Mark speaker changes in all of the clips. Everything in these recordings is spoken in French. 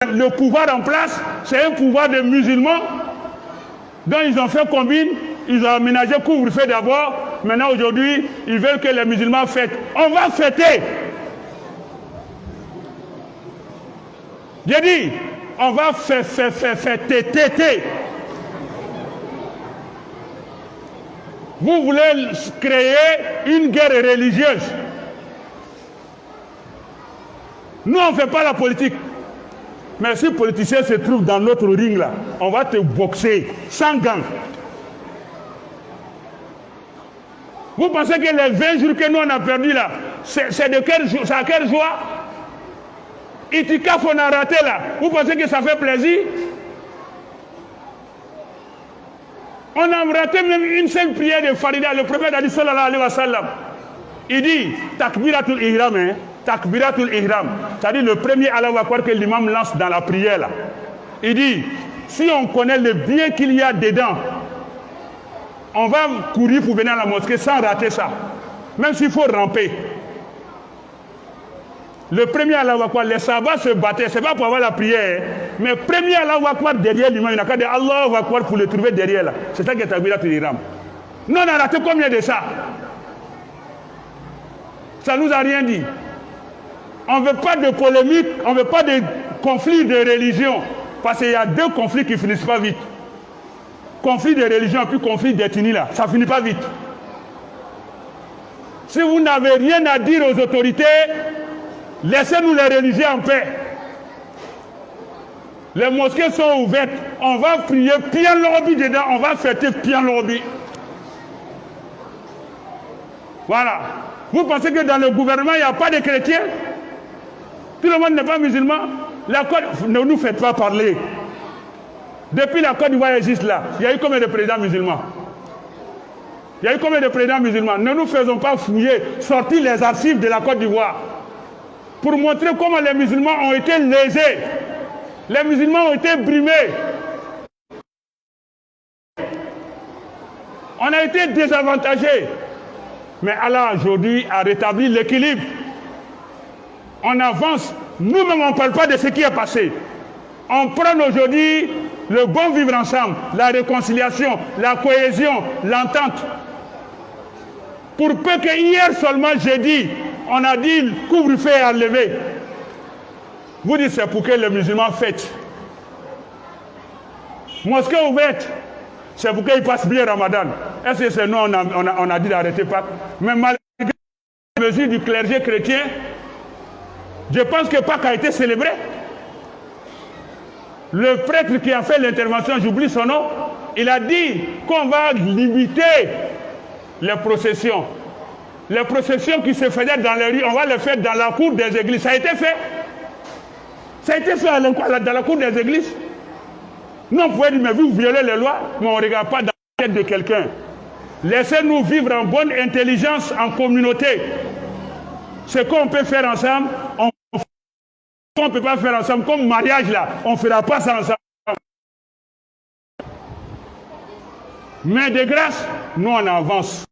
Speaker 1: le pouvoir en place, c'est un pouvoir de musulmans dont ils ont fait combine, ils ont aménagé couvre-feu d'abord, maintenant aujourd'hui, ils veulent que les musulmans fêtent. On va fêter. J'ai dit, on va fêter. Vous voulez créer une guerre religieuse. Nous, on ne fait pas la politique. Mais si le politicien se trouve dans notre ring là, on va te boxer sans gants. Vous pensez que les 20 jours que nous on a perdu là, c'est de quel jour, c'est à quelle joie? Itikaf on a raté là. Vous pensez que ça fait plaisir? On a raté même une seule prière de Farida. Le prophète a dit sallallahu alayhi wa sallam. Il dit takbiratul ihram, hein? Takbiratul ihram. C'est-à-dire le premier Allahu Akbar que l'imam lance dans la prière là. Il dit, si on connaît le bien qu'il y a dedans, on va courir pour venir à la mosquée sans rater ça. Même s'il faut ramper. Le premier Allahu Akbar, les sahabas se battaient, c'est pas pour avoir la prière, mais premier Allahu Akbar derrière l'imam, il n'y a qu'à dire Allahu Akbar pour le trouver derrière là. C'est ça qui est takbiratul ihram. Nous on a raté combien de ça? Ça nous a rien dit. On ne veut pas de polémique, on ne veut pas de conflit de religion. Parce qu'il y a deux conflits qui ne finissent pas vite. Conflit de religion puis conflit d'ethnie là, ça ne finit pas vite. Si vous n'avez rien à dire aux autorités, laissez-nous les religieux en paix. Les mosquées sont ouvertes, on va prier Pian Lorobi dedans, on va fêter Pian Lorobi. Voilà. Vous pensez que dans le gouvernement, il n'y a pas de chrétiens? Tout le monde n'est pas musulman. Ne nous faites pas parler. Depuis la Côte d'Ivoire existe là, il y a eu combien de présidents musulmans? Il y a eu combien de présidents musulmans? Ne nous faisons pas fouiller, sortir les archives de la Côte d'Ivoire pour montrer comment les musulmans ont été lésés. Les musulmans ont été brimés. On a été désavantagés. Mais Allah aujourd'hui a rétabli l'équilibre. On avance. Nous-mêmes, on ne parle pas de ce qui est passé. On prend aujourd'hui le bon vivre ensemble, la réconciliation, la cohésion, l'entente. Pour peu que hier seulement, jeudi, on a dit le couvre-feu est enlevé. Vous dites c'est pour que les musulmans fêtent. Mosquée ouverte, c'est pour qu'ils passent bien Ramadan. Est-ce que c'est nous on a dit d'arrêter pas? Mais malgré les mesures du clergé chrétien, je pense que Pâques a été célébré. Le prêtre qui a fait l'intervention, j'oublie son nom, il a dit qu'on va limiter les processions. Les processions qui se faisaient dans les rues, on va les faire dans la cour des églises. Ça a été fait. Ça a été fait dans la cour des églises. Non, vous pouvez dire, mais vous violez les lois, mais on ne regarde pas dans la tête de quelqu'un. Laissez-nous vivre en bonne intelligence, en communauté. Ce qu'on peut faire ensemble, on ne peut pas faire ensemble. Comme mariage là, on ne fera pas ça ensemble. Mais de grâce, nous on avance.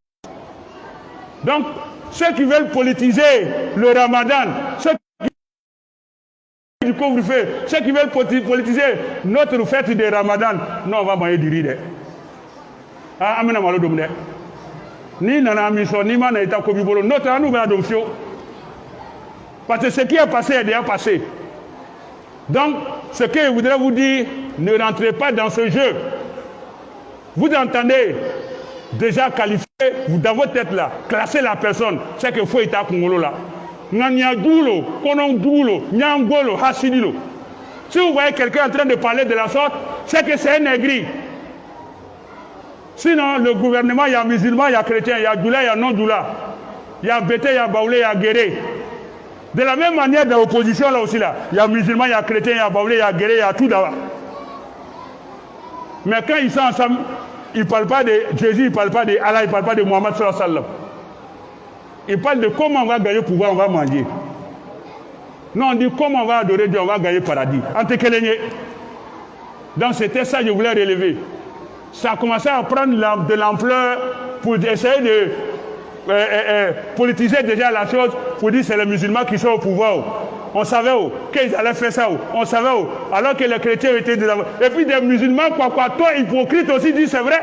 Speaker 1: Donc, ceux qui veulent politiser le Ramadan, ceux qui du couvre-feu, ceux qui veulent politiser notre fête de Ramadan, nous on va manger du riz. Amena malo domde. Ni nana mission, ni mana ita ko bibolo, notre anu ba adoption. Parce que ce qui est passé est déjà passé. Donc, ce que je voudrais vous dire, ne rentrez pas dans ce jeu. Vous entendez déjà qualifier, dans votre tête là, classer la personne, c'est que faut être à Congolo là. Nanyadoulo, Konondoulo, Nyangolo, Hasidilo. Si vous voyez quelqu'un en train de parler de la sorte, c'est que c'est un aigri. Sinon, le gouvernement, il y a musulmans, il y a chrétiens, il y a doula, il y a non-doula. Il y a bété, il y a baoulé, il y a guéré. De la même manière, dans l'opposition, là aussi, là, il y a musulmans, il y a chrétiens, il y a baoulé, il y a guéré, il y a tout là-bas. Mais quand ils sont ensemble, ils ne parlent pas de Jésus, ils ne parlent pas de Allah, ils ne parlent pas de Mohammed sallallahu alayhi wa sallam. Ils parlent de comment on va gagner le pouvoir, on va manger. Non, on dit comment on va adorer Dieu, on va gagner le paradis. Donc c'était ça que je voulais relever. Ça a commencé à prendre de l'ampleur pour essayer de politiser déjà la chose, pour dire que c'est les musulmans qui sont au pouvoir. on savait où, qu'ils allaient faire ça où, on savait où, alors que les chrétiens étaient des... Et puis des musulmans, toi, hypocrites aussi, disent c'est vrai.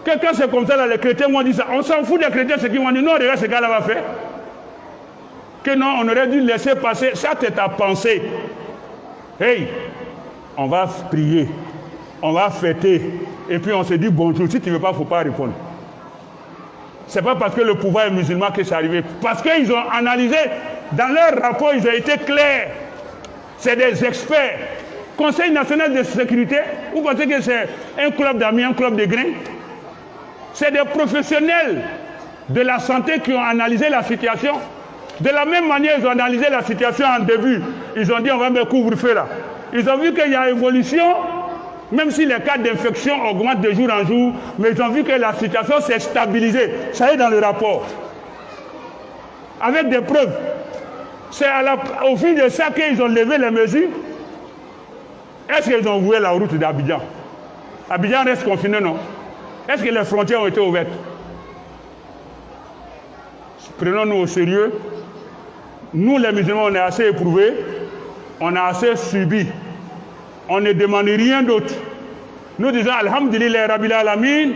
Speaker 1: Quand c'est comme ça, là, les chrétiens m'ont dit ça. On s'en fout des chrétiens, ce qu'ils m'ont dit. Non, regarde ce gars-là va faire. Que non, on aurait dû laisser passer. Ça, c'est ta pensée. Hey, on va prier, on va fêter, et puis on se dit bonjour. Si tu ne veux pas, il ne faut pas répondre. Ce n'est pas parce que le pouvoir est musulman que c'est arrivé. Parce qu'ils ont analysé, dans leur rapport, ils ont été clairs. C'est des experts. Conseil national de sécurité, vous pensez que c'est un club d'amis, un club de grains? C'est des professionnels de la santé qui ont analysé la situation. De la même manière, ils ont analysé la situation en début. Ils ont dit, on va mettre couvre-feu là. Ils ont vu qu'il y a évolution, même si les cas d'infection augmentent de jour en jour, mais ils ont vu que la situation s'est stabilisée. Ça est dans le rapport. Avec des preuves. C'est au fil de ça qu'ils ont levé les mesures. Est-ce qu'ils ont ouvert la route d'Abidjan? Abidjan reste confiné, non? Est-ce que les frontières ont été ouvertes? Prenons-nous au sérieux. Nous, les musulmans, on est assez éprouvés, on a assez subi. On ne demande rien d'autre. Nous disons, Alhamdulillah, Rabbil Alamin,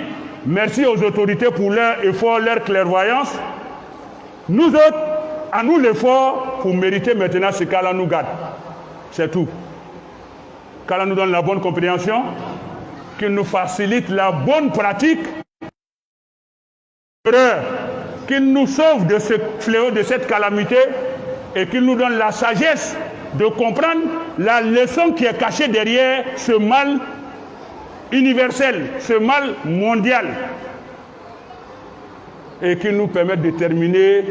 Speaker 1: merci aux autorités pour leur effort, leur clairvoyance. Nous autres, à nous l'effort pour mériter maintenant ce qu'Allah nous garde. C'est tout. Qu'Allah nous donne la bonne compréhension, qu'il nous facilite la bonne pratique, qu'il nous sauve de ce fléau, de cette calamité, et qu'il nous donne la sagesse de comprendre la leçon qui est cachée derrière ce mal universel, ce mal mondial, et qu'il nous permette de terminer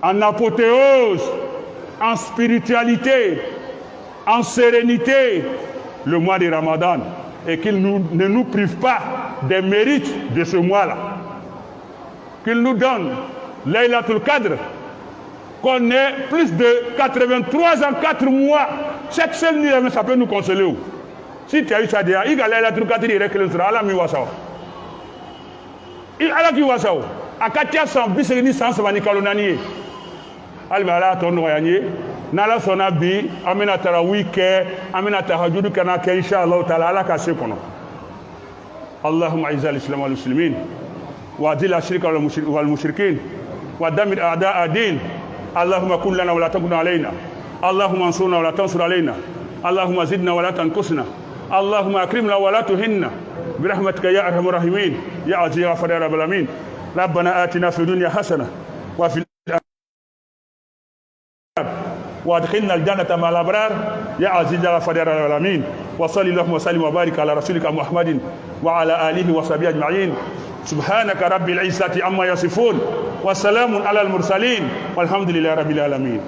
Speaker 1: en apothéose, en spiritualité, en sérénité, le mois de Ramadan, et qu'il ne nous prive pas des mérites de ce mois-là. Qu'il nous donne Laylatul Qadr, qu'on ait plus de 83 ans, 4 mois. Chaque seule nuit, ça peut nous consoler. Si tu as eu ça déjà, il y a Laylatul Qadr, il réclame Allah mi wasao. Il ala qui wasao. Akatia sans bisegni sans savani kalonani. Almala ton noyani. Nala sonabi, amena tarawike, amena tahajjud kana ka inshallah taala ala ka sekono. Allahumma izza al-islam wal muslimin. وأذل الشرك والمشركين ودمر أعداء الدين. اللهم كن لنا ولا تكن علينا. اللهم انصرنا ولا تنصر علينا. اللهم زدنا ولا تنقصنا. اللهم أكرمنا ولا تهنا برحمتك يا أرحم الراحمين يا عزيز يا غفار يا رب العالمين. ربنا آتنا في الدنيا حسنة وفي وادخلنا الجنة مع الأبرار يا عزيز يا غفار يا رب العالمين. وصلي اللهم وسلم وبارك على رسولك محمد وعلى آله وصحبه أجمعين. سبحانك رب العزة عما يصفون وسلام على المرسلين والحمد لله رب العالمين.